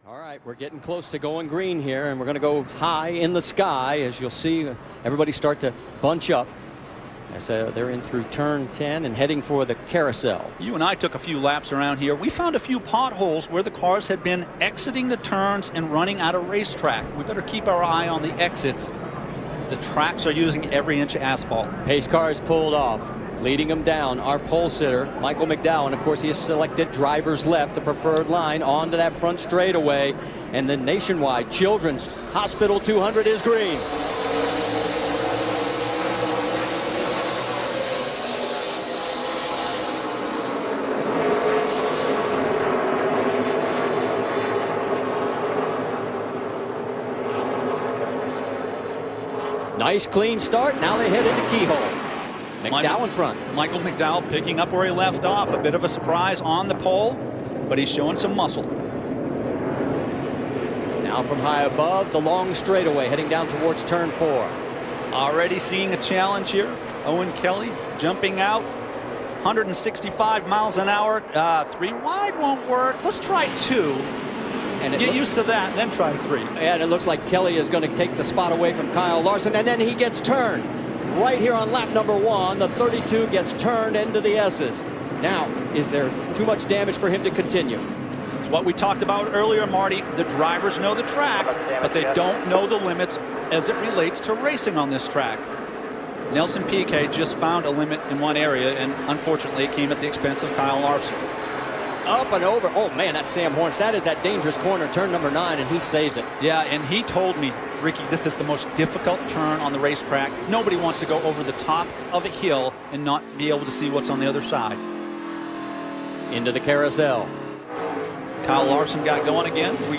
All right, we're getting close to going green here, and we're going to go high in the sky as you'll see everybody start to bunch up as they're in through turn 10 and heading for the carousel. You and I took a few laps around here. We found a few potholes where the cars had been exiting the turns and running out of racetrack. We better keep our eye on the exits. The tracks are using every inch of asphalt. Pace car is pulled off. Leading him down, our pole sitter, Michael McDowell. And of course, he has selected driver's left, the preferred line, onto that front straightaway. And then nationwide, Children's Hospital 200 is green. Nice clean start. Now they head into Keyhole. McDowell in front. Michael McDowell picking up where he left off. A bit of a surprise on the pole, but he's showing some muscle. Now from high above, the long straightaway heading down towards turn 4. Already seeing a challenge here. Owen Kelly jumping out. 165 miles an hour. 3 wide won't work. Let's try 2. And get used to that, and then try 3. And it looks like Kelly is going to take the spot away from Kyle Larson, and then he gets turned. Right here on lap number 1, the 32 gets turned into the S's. Now, is there too much damage for him to continue? It's what we talked about earlier, Marty. The drivers know the track, but they don't know the limits as it relates to racing on this track. Nelson Piquet just found a limit in one area, and unfortunately it came at the expense of Kyle Larson. Up and over. Oh, man, that's Sam Hornish. That is that dangerous corner, turn number 9, and he saves it. Yeah, and he told me, Ricky, this is the most difficult turn on the racetrack. Nobody wants to go over the top of a hill and not be able to see what's on the other side. Into the carousel. Kyle Larson got going again. We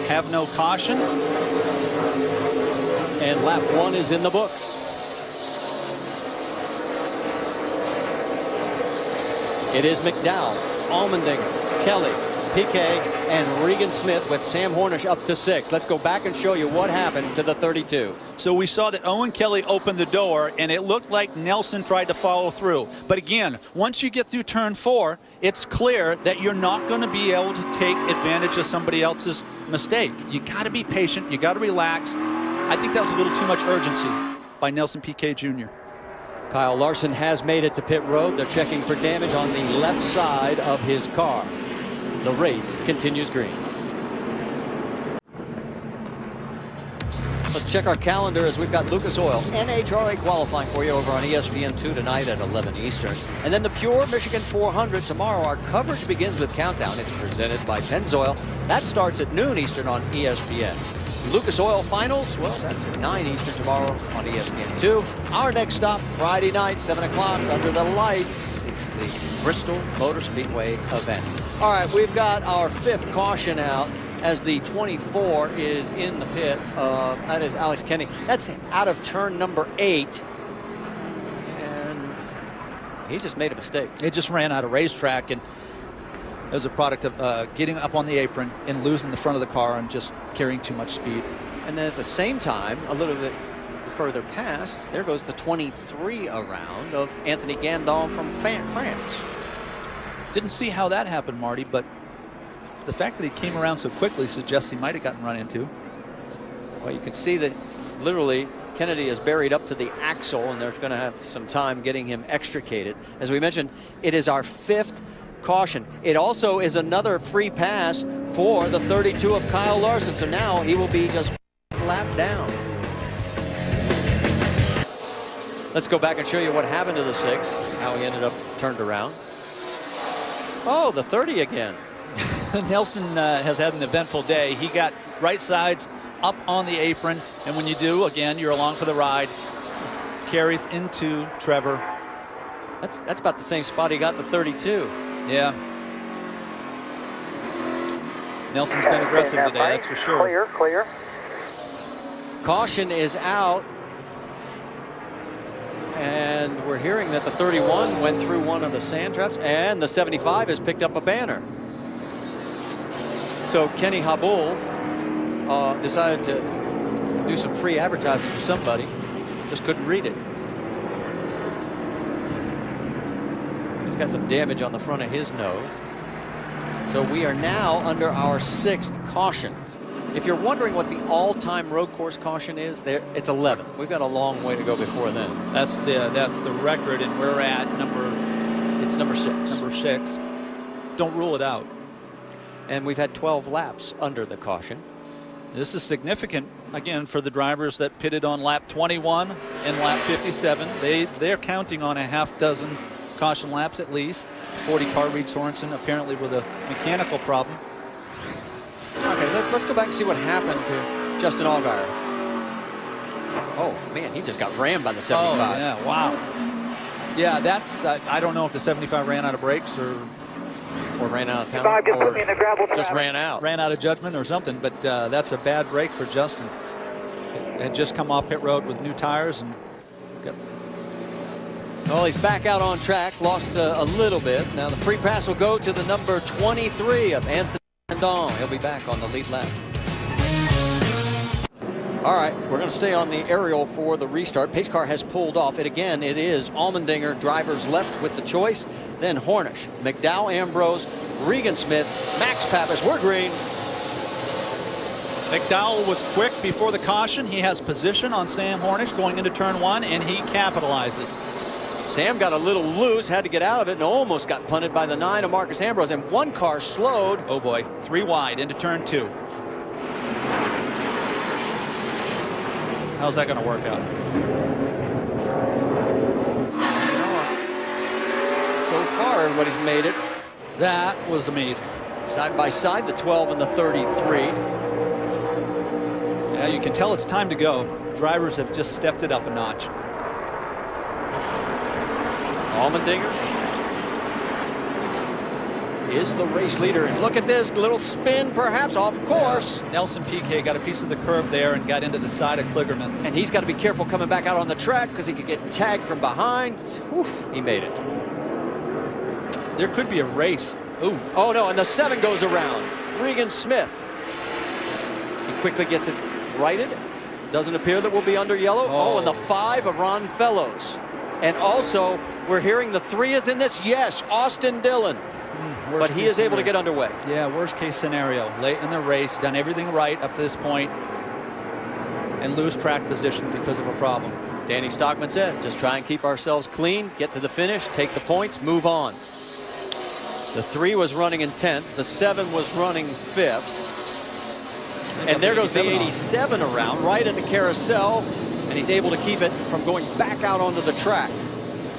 have no caution. And lap 1 is in the books. It is McDowell, Allmendinger, Kelly, Piquet, and Regan Smith with Sam Hornish up to 6. Let's go back and show you what happened to the 32. So we saw that Owen Kelly opened the door, and it looked like Nelson tried to follow through. But again, once you get through turn 4, it's clear that you're not going to be able to take advantage of somebody else's mistake. You got to be patient. You got to relax. I think that was a little too much urgency by Nelson Piquet Jr. Kyle Larson has made it to pit road. They're checking for damage on the left side of his car. The race continues green. Let's check our calendar as we've got Lucas Oil NHRA qualifying for you over on ESPN2 tonight at 11 Eastern. And then the Pure Michigan 400 tomorrow. Our coverage begins with Countdown. It's presented by Pennzoil. That starts at noon Eastern on ESPN. Lucas Oil Finals, well, that's at 9 Eastern tomorrow on ESPN2. Our next stop, Friday night, 7 o'clock, under the lights. It's the Bristol Motor Speedway event. All right, we've got our 5th caution out as the 24 is in the pit. That is Alex Kenny. That's out of turn number 8. And he just made a mistake. It just ran out of racetrack, and as a product of getting up on the apron and losing the front of the car and just carrying too much speed. And then at the same time, a little bit further past, there goes the 23 around of Anthony Gandon from France. Didn't see how that happened, Marty, but the fact that he came around so quickly suggests he might have gotten run into. Well, you can see that literally Kennedy is buried up to the axle, and they're going to have some time getting him extricated. As we mentioned, it is our 5th caution. It also is another free pass for the 32 of Kyle Larson. So now he will be just lapped down. Let's go back and show you what happened to the 6, how he ended up turned around. Oh, the 30 again. Nelson has had an eventful day. He got right sides up on the apron, and when you do, again, you're along for the ride. Carries into Trevor. That's about the same spot he got the 32. Yeah. Nelson's been aggressive today, that's for sure. Clear. Caution is out. And we're hearing that the 31 went through one of the sand traps, and the 75 has picked up a banner. So Kenny Habul decided to do some free advertising for somebody. Just couldn't read it. He's got some damage on the front of his nose. So we are now under our 6th caution. If you're wondering what the all-time road course caution is, it's 11. We've got a long way to go before then. That's the record, and we're at It's number 6. Number 6. Don't rule it out. And we've had 12 laps under the caution. This is significant, again, for the drivers that pitted on lap 21 and lap 57. They're counting on a half dozen caution laps at least. 40 car Reed Sorensen apparently with a mechanical problem. Okay, let's go back and see what happened to Justin Allgaier. Oh, man, he just got rammed by the 75. Oh, yeah, wow. Yeah, that's, I don't know if the 75 ran out of brakes or ran out of town, or just ran out of judgment or something, but that's a bad break for Justin. It had just come off pit road with new tires and got... Well, he's back out on track, lost a little bit. Now the free pass will go to the number 23 of Anthony Rendon. He'll be back on the lead lap. All right, we're going to stay on the aerial for the restart. Pace car has pulled off. It is Allmendinger, drivers left with the choice. Then Hornish, McDowell, Ambrose, Regan Smith, Max Pappas. We're green. McDowell was quick before the caution. He has position on Sam Hornish going into turn 1, and he capitalizes. Sam got a little loose, had to get out of it, and almost got punted by the 9 of Marcus Ambrose. And one car slowed. Oh boy, 3 wide into turn 2. How's that going to work out? So far, everybody's made it. That was amazing. Side by side, the 12 and the 33. Yeah, you can tell it's time to go. Drivers have just stepped it up a notch. Allmendinger is the race leader. And look at this little spin, perhaps off course. Yeah. Nelson Piquet got a piece of the curb there and got into the side of Kligerman. And he's got to be careful coming back out on the track because he could get tagged from behind. Whew, he made it. There could be a race. Ooh. Oh no, and the 7 goes around. Regan Smith. He quickly gets it righted. Doesn't appear that we'll be under yellow. Oh, and the 5 of Ron Fellows. And also, we're hearing the 3 is in this. Yes, Austin Dillon. But he is able to get underway. Yeah, worst case scenario. Late in the race, done everything right up to this point, and lose track position because of a problem. Danny Stockman said, just try and keep ourselves clean, get to the finish, take the points, move on. The 3 was running in 10th. The 7 was running 5th. And there goes the 87 around, right at the carousel, and he's able to keep it from going back out onto the track.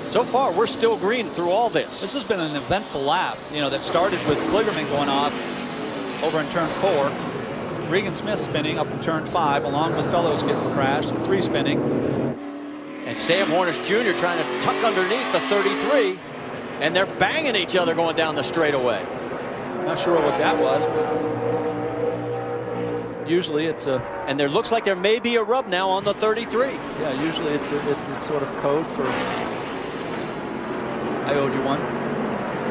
So far, we're still green through all this. This has been an eventful lap, that started with Kligerman going off over in turn 4. Regan Smith spinning up in turn 5, along with Fellows getting crashed, the 3 spinning. And Sam Hornish Jr. trying to tuck underneath the 33, and they're banging each other going down the straightaway. Not sure what that was, but usually it's a... And there looks like there may be a rub now on the 33. Yeah, usually it's sort of code for... I owed you one.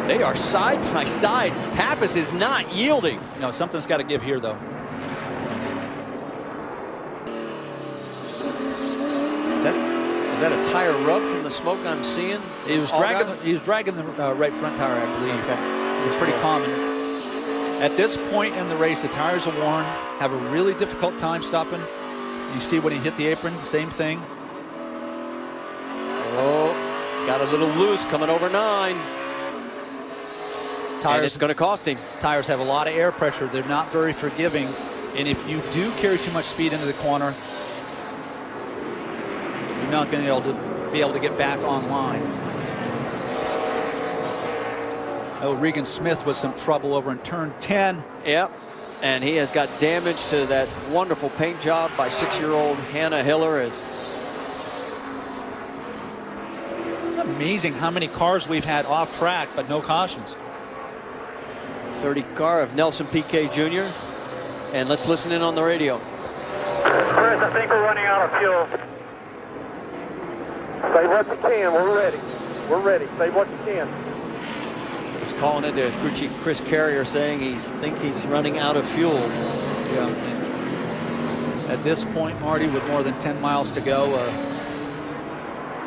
They are side by side. Pappas is not yielding. No, something's got to give here, though. Is that a tire rub from the smoke I'm seeing? He was dragging the right front tire, I believe. Okay. It was pretty common. At this point in the race, the tires are worn, have a really difficult time stopping. You see when he hit the apron, same thing. Oh. Got a little loose coming over 9. Tires, and it's going to cost him. Tires have a lot of air pressure. They're not very forgiving. And if you do carry too much speed into the corner, you're not going to be able to get back online. Oh, Regan Smith with some trouble over in turn 10. Yep. And he has got damage to that wonderful paint job by 6-year-old Hannah Hiller. Amazing how many cars we've had off track, but no cautions. 30 car of Nelson Piquet Jr. And let's listen in on the radio. Chris, I think we're running out of fuel. Say what you can. We're ready. We're ready. Say what you can. He's calling it to crew chief Chris Carrier, saying he's running out of fuel. Yeah. And at this point, Marty, with more than 10 miles to go,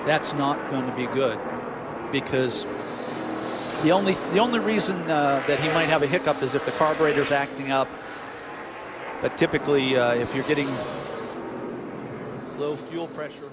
that's not going to be good, because The only reason that he might have a hiccup is if the carburetor's acting up. But typically, if you're getting low fuel pressure